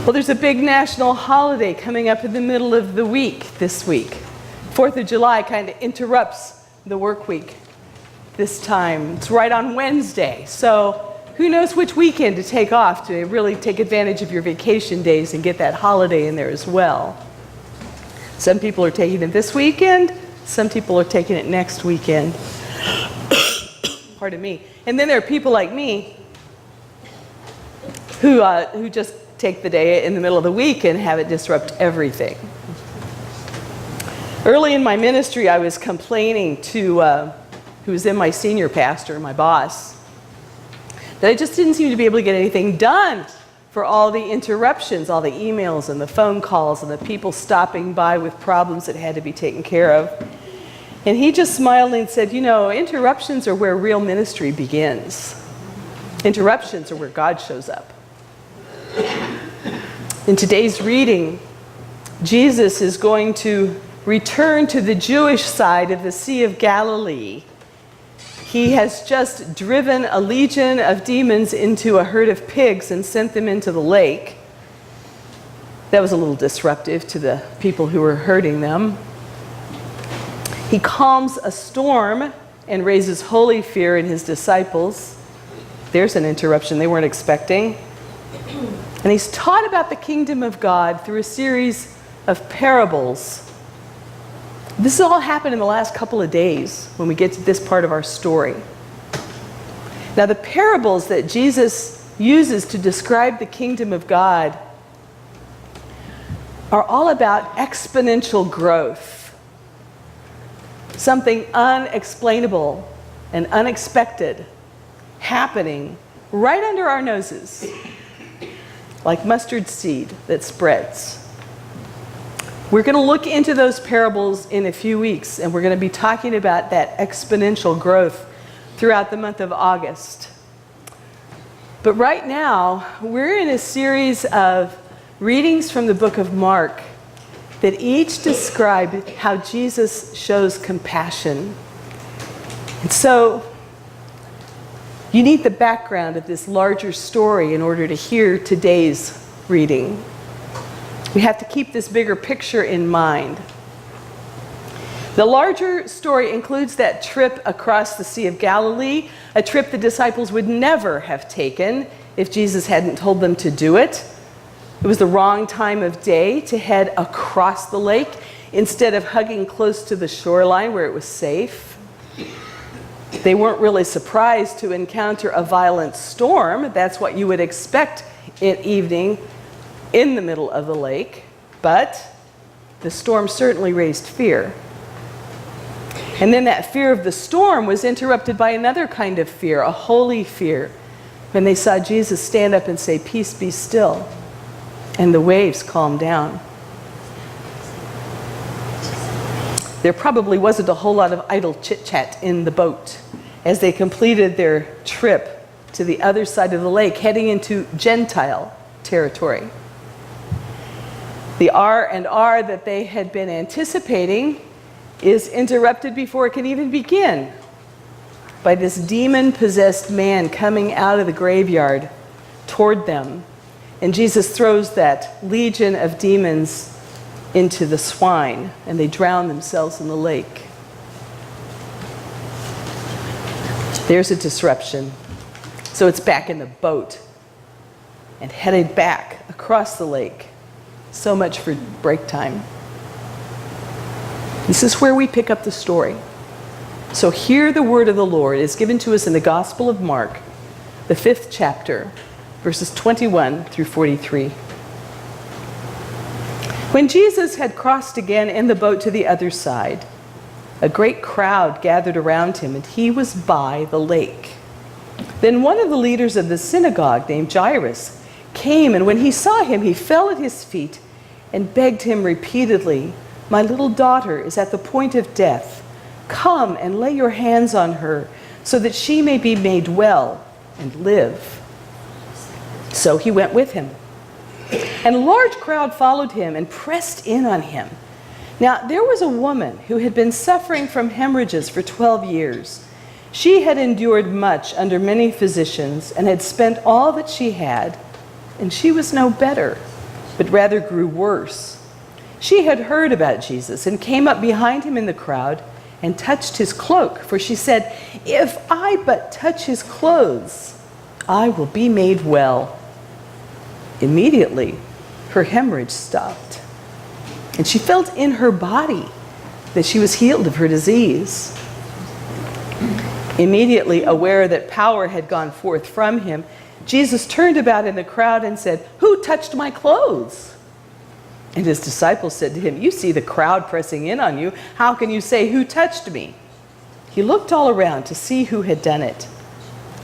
Well, there's a big national holiday coming up in the middle of the week this week. 4th of July kind of interrupts the work week this time. It's right on Wednesday. So who knows which weekend to take off to really take advantage of your vacation days and get that holiday in there as well. Some people are taking it this weekend. Some people are taking it next weekend. Pardon me. And then there are people like me who just take the day in the middle of the week and have it disrupt everything. Early in my ministry, I was complaining to who was then my senior pastor, my boss, that I just didn't seem to be able to get anything done for all the interruptions, all the emails and the phone calls and the people stopping by with problems that had to be taken care of. And he just smiled and said, you know, interruptions are where real ministry begins. Interruptions are where God shows up. In today's reading, Jesus is going to return to the Jewish side of the Sea of Galilee. He has just driven a legion of demons into a herd of pigs and sent them into the lake. That was a little disruptive to the people who were herding them. He calms a storm and raises holy fear in his disciples. There's an interruption they weren't expecting. And he's taught about the kingdom of God through a series of parables. This has all happened in the last couple of days when we get to this part of our story. Now, the parables that Jesus uses to describe the kingdom of God are all about exponential growth. Something unexplainable and unexpected happening right under our noses, like mustard seed that spreads. We're going to look into those parables in a few weeks, and we're going to be talking about that exponential growth throughout the month of August. But right now, we're in a series of readings from the book of Mark that each describe how Jesus shows compassion. And so, you need the background of this larger story in order to hear today's reading. We have to keep this bigger picture in mind. The larger story includes that trip across the Sea of Galilee, a trip the disciples would never have taken if Jesus hadn't told them to do it. It was the wrong time of day to head across the lake instead of hugging close to the shoreline where it was safe. They weren't really surprised to encounter a violent storm. That's what you would expect at evening in the middle of the lake. But the storm certainly raised fear. And then that fear of the storm was interrupted by another kind of fear, a holy fear, when they saw Jesus stand up and say, "Peace, be still," and the waves calmed down. There probably wasn't a whole lot of idle chit-chat in the boat as they completed their trip to the other side of the lake, heading into Gentile territory. The R&R that they had been anticipating is interrupted before it can even begin by this demon-possessed man coming out of the graveyard toward them. And Jesus throws that legion of demons into the swine, and they drown themselves in the lake. There's a disruption. So it's back in the boat and headed back across the lake. So much for break time. This is where we pick up the story. So hear the word of the Lord is given to us in the Gospel of Mark, the 5th chapter, verses 21 through 43. When Jesus had crossed again in the boat to the other side, a great crowd gathered around him, and he was by the lake. Then one of the leaders of the synagogue, named Jairus, came, and when he saw him, he fell at his feet and begged him repeatedly, "My little daughter is at the point of death. Come and lay your hands on her, so that she may be made well and live." So he went with him. And a large crowd followed him and pressed in on him. Now there was a woman who had been suffering from hemorrhages for 12 years. She had endured much under many physicians and had spent all that she had, and she was no better, but rather grew worse. She had heard about Jesus and came up behind him in the crowd and touched his cloak, for she said, "If I but touch his clothes, I will be made well." Immediately, her hemorrhage stopped, and she felt in her body that she was healed of her disease. Immediately aware that power had gone forth from him, Jesus turned about in the crowd and said, "Who touched my clothes?" And his disciples said to him, "You see the crowd pressing in on you. How can you say, 'Who touched me?'" He looked all around to see who had done it.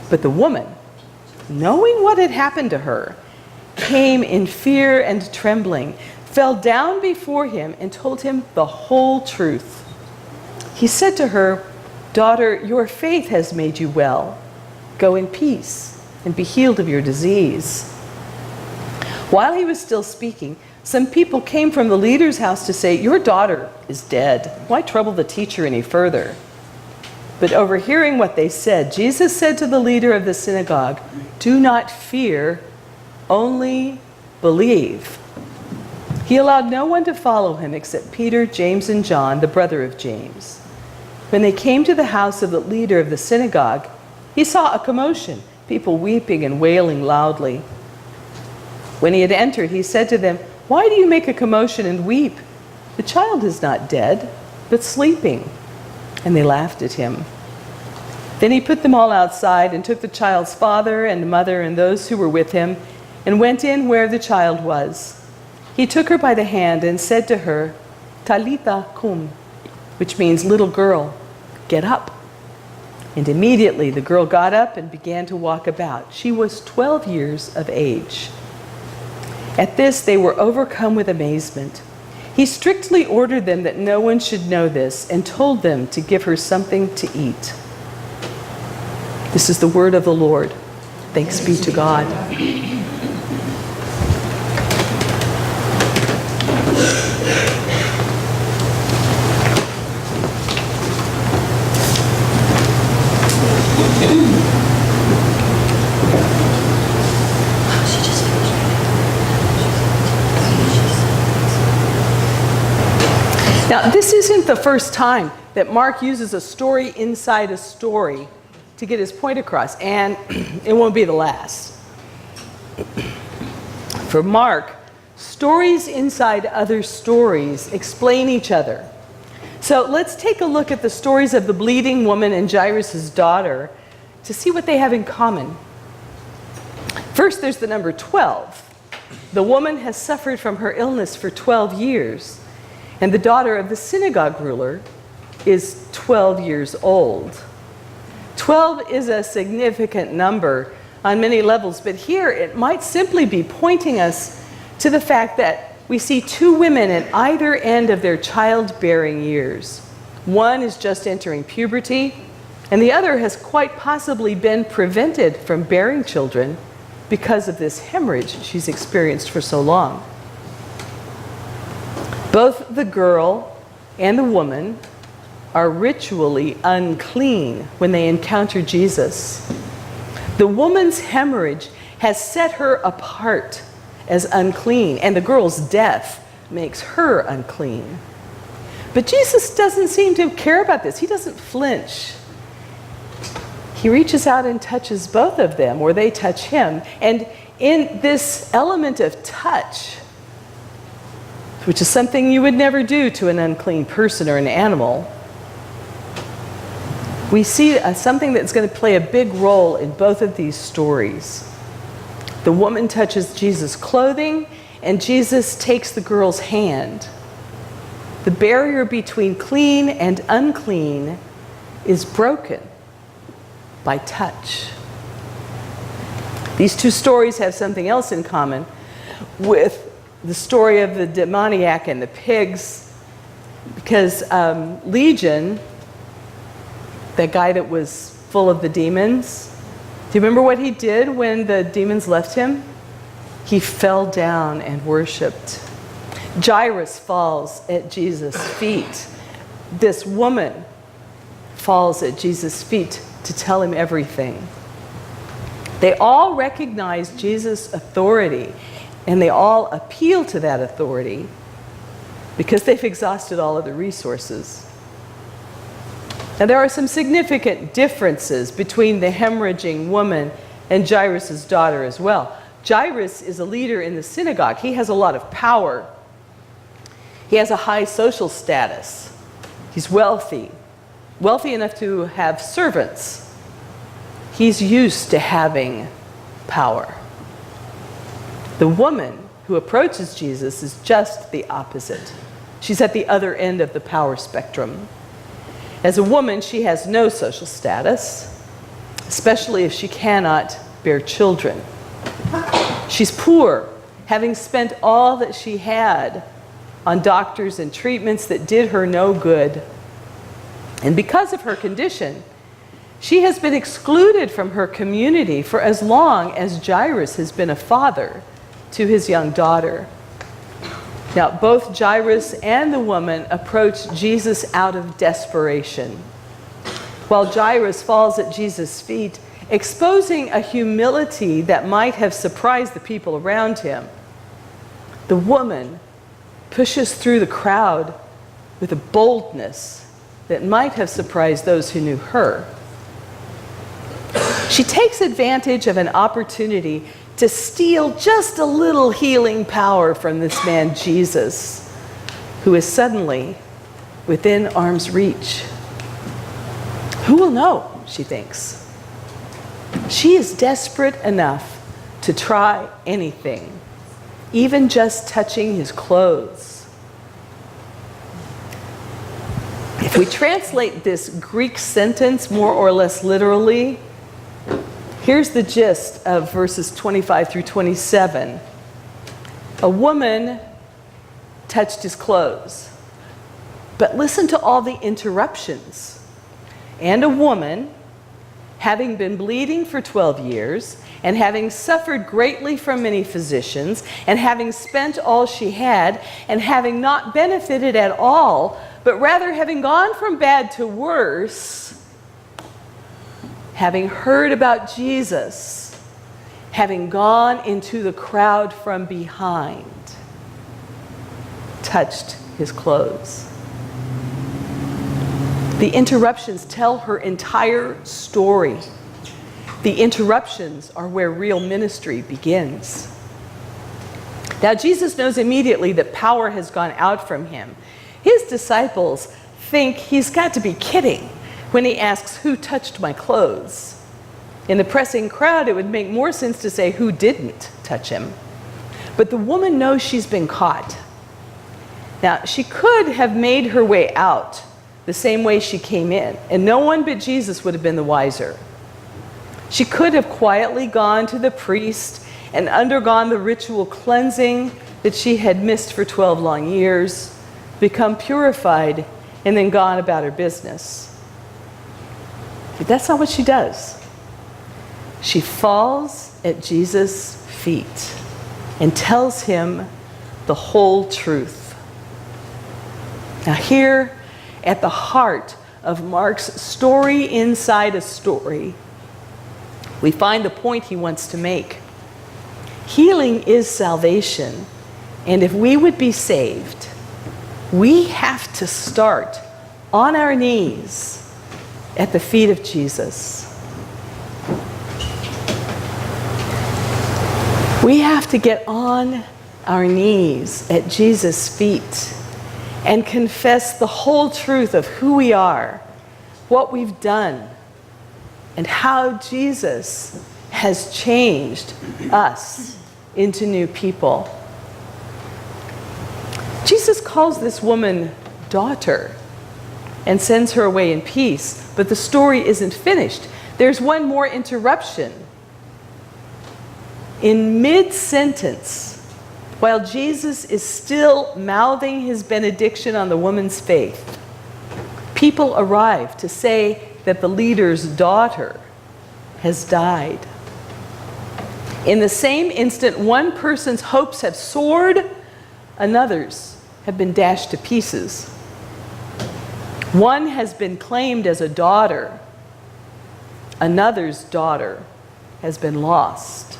But the woman, knowing what had happened to her, came in fear and trembling, fell down before him, and told him the whole truth. He said to her, "Daughter, your faith has made you well. Go in peace and be healed of your disease." While he was still speaking, some people came from the leader's house to say, "Your daughter is dead. Why trouble the teacher any further?" But overhearing what they said, Jesus said to the leader of the synagogue, "Do not fear, only believe." He allowed no one to follow him except Peter, James, and John, the brother of James. When they came to the house of the leader of the synagogue, he saw a commotion, people weeping and wailing loudly. When he had entered, he said to them, "Why do you make a commotion and weep? The child is not dead, but sleeping." And they laughed at him. Then he put them all outside and took the child's father and mother and those who were with him and went in where the child was. He took her by the hand and said to her, "Talitha cum," which means, "Little girl, get up." And immediately the girl got up and began to walk about. She was 12 years of age. At this, they were overcome with amazement. He strictly ordered them that no one should know this and told them to give her something to eat. This is the word of the Lord. Thanks be to God. Now, this isn't the first time that Mark uses a story inside a story to get his point across, and it won't be the last. For Mark, stories inside other stories explain each other. So let's take a look at the stories of the bleeding woman and Jairus' daughter to see what they have in common. First, there's the number 12. The woman has suffered from her illness for 12 years. And the daughter of the synagogue ruler is 12 years old. 12 is a significant number on many levels, but here it might simply be pointing us to the fact that we see two women at either end of their childbearing years. One is just entering puberty, and the other has quite possibly been prevented from bearing children because of this hemorrhage she's experienced for so long. Both the girl and the woman are ritually unclean when they encounter Jesus. The woman's hemorrhage has set her apart as unclean, and the girl's death makes her unclean. But Jesus doesn't seem to care about this. He doesn't flinch. He reaches out and touches both of them, or they touch him. And in this element of touch, which is something you would never do to an unclean person or an animal, we see something that's going to play a big role in both of these stories. The woman touches Jesus' clothing, and Jesus takes the girl's hand. The barrier between clean and unclean is broken by touch. These two stories have something else in common with the story of the demoniac and the pigs, because Legion, that guy that was full of the demons, do you remember what he did when the demons left him? He fell down and worshiped. Jairus falls at Jesus' feet. This woman falls at Jesus' feet to tell him everything. They all recognize Jesus' authority And they all appeal to that authority because they've exhausted all other resources. Now, there are some significant differences between the hemorrhaging woman and Jairus' daughter as well. Jairus is a leader in the synagogue. He has a lot of power. He has a high social status. He's wealthy enough to have servants. He's used to having power. The woman who approaches Jesus is just the opposite. She's at the other end of the power spectrum. As a woman, she has no social status, especially if she cannot bear children. She's poor, having spent all that she had on doctors and treatments that did her no good. And because of her condition, she has been excluded from her community for as long as Jairus has been a father to his young daughter. Now, both Jairus and the woman approach Jesus out of desperation, while Jairus falls at Jesus' feet, exposing a humility that might have surprised the people around him. The woman pushes through the crowd with a boldness that might have surprised those who knew her. She takes advantage of an opportunity to steal just a little healing power from this man Jesus, who is suddenly within arm's reach. Who will know, she thinks. She is desperate enough to try anything, even just touching his clothes. If we translate this Greek sentence more or less literally, here's the gist of verses 25 through 27. A woman touched his clothes. But listen to all the interruptions. And a woman, having been bleeding for 12 years, and having suffered greatly from many physicians, and having spent all she had, and having not benefited at all, but rather having gone from bad to worse, having heard about Jesus, having gone into the crowd from behind, touched his clothes. The interruptions tell her entire story. The interruptions are where real ministry begins. Now, Jesus knows immediately that power has gone out from him. His disciples think he's got to be kidding when he asks, "Who touched my clothes?" In the pressing crowd, it would make more sense to say, "Who didn't touch him?" But the woman knows she's been caught. Now, she could have made her way out the same way she came in, and no one but Jesus would have been the wiser. She could have quietly gone to the priest and undergone the ritual cleansing that she had missed for 12 long years, become purified, and then gone about her business. But that's not what she does. She falls at Jesus' feet and tells him the whole truth. Now, here at the heart of Mark's story inside a story, we find the point he wants to make. Healing is salvation, and if we would be saved, we have to start on our knees at the feet of Jesus. We have to get on our knees at Jesus' feet and confess the whole truth of who we are, what we've done, and how Jesus has changed us into new people. Jesus calls this woman daughter and sends her away in peace, but the story isn't finished. There's one more interruption. In mid-sentence, while Jesus is still mouthing his benediction on the woman's faith, people arrive to say that the leader's daughter has died. In the same instant, one person's hopes have soared, another's have been dashed to pieces. One has been claimed as a daughter, another's daughter has been lost.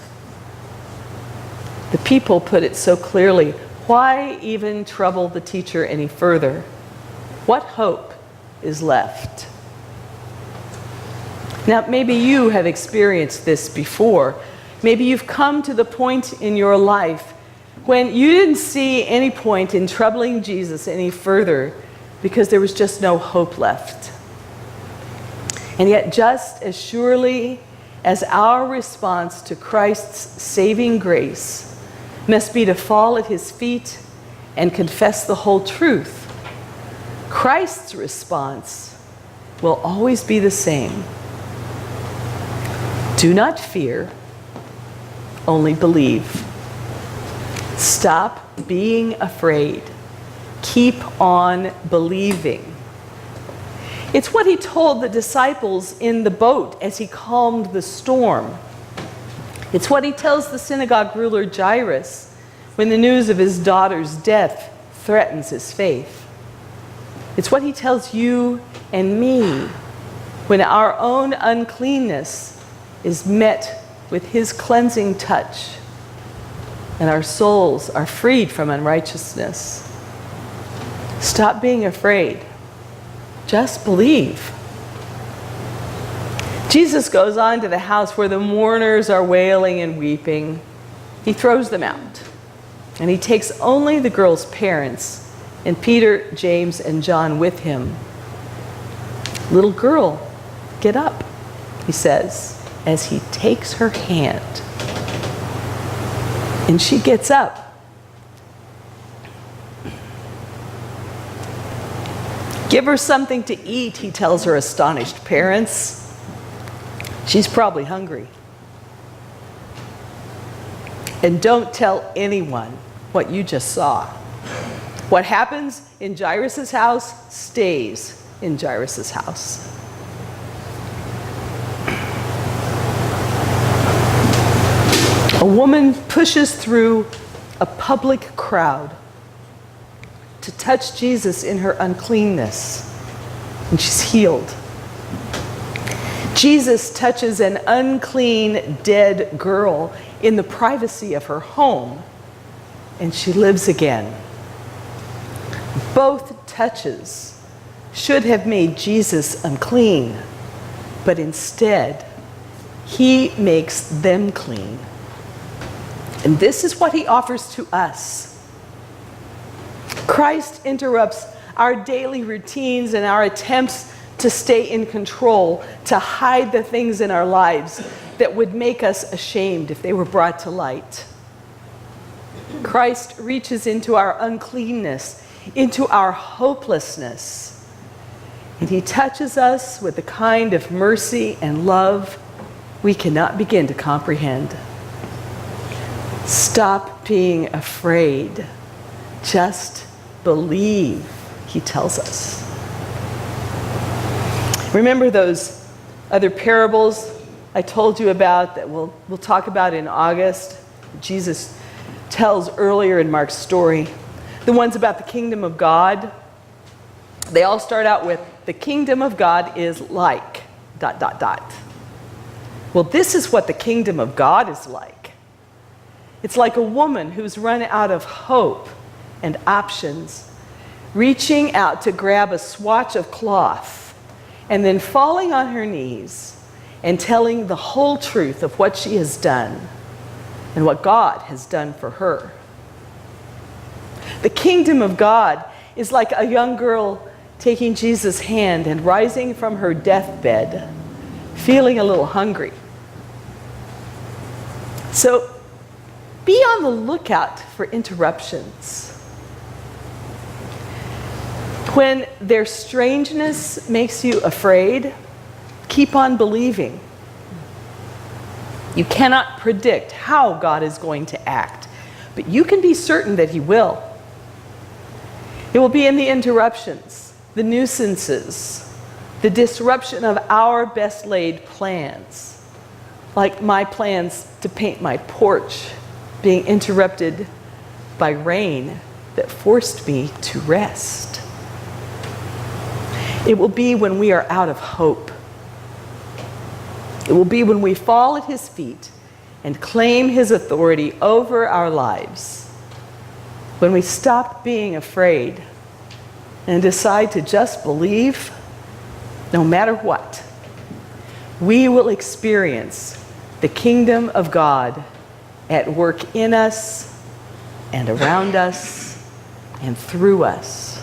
The people put it so clearly. Why even trouble the teacher any further? What hope is left? Now, maybe you have experienced this before. Maybe you've come to the point in your life when you didn't see any point in troubling Jesus any further because there was just no hope left. And yet, just as surely as our response to Christ's saving grace must be to fall at his feet and confess the whole truth, Christ's response will always be the same. Do not fear, only believe. Stop being afraid. Keep on believing. It's what he told the disciples in the boat as he calmed the storm. It's what he tells the synagogue ruler Jairus when the news of his daughter's death threatens his faith. It's what he tells you and me when our own uncleanness is met with his cleansing touch and our souls are freed from unrighteousness. Stop being afraid. Just believe. Jesus goes on to the house where the mourners are wailing and weeping. He throws them out, and he takes only the girl's parents and Peter, James, and John with him. "Little girl, get up," he says, as he takes her hand. And she gets up. "Give her something to eat," he tells her astonished parents. She's probably hungry. "And don't tell anyone what you just saw." What happens in Jairus' house stays in Jairus' house. A woman pushes through a public crowd to touch Jesus in her uncleanness, and she's healed. Jesus touches an unclean, dead girl in the privacy of her home, and she lives again. Both touches should have made Jesus unclean, but instead, he makes them clean. And this is what he offers to us. Christ interrupts our daily routines and our attempts to stay in control, to hide the things in our lives that would make us ashamed if they were brought to light. Christ reaches into our uncleanness, into our hopelessness, and he touches us with the kind of mercy and love we cannot begin to comprehend. Stop being afraid. Just believe, he tells us. Remember those other parables I told you about that we'll talk about in August? Jesus tells earlier in Mark's story. The ones about the kingdom of God. They all start out with, the kingdom of God is like, ... Well, this is what the kingdom of God is like. It's like a woman who's run out of hope and options, reaching out to grab a swatch of cloth and then falling on her knees and telling the whole truth of what she has done and what God has done for her. The kingdom of God is like a young girl taking Jesus' hand and rising from her deathbed, feeling a little hungry. So be on the lookout for interruptions. When their strangeness makes you afraid, keep on believing. You cannot predict how God is going to act, but you can be certain that he will. It will be in the interruptions, the nuisances, the disruption of our best laid plans, like my plans to paint my porch being interrupted by rain that forced me to rest. It will be when we are out of hope. It will be when we fall at his feet and claim his authority over our lives, when we stop being afraid and decide to just believe, no matter what, we will experience the kingdom of God at work in us and around us and through us.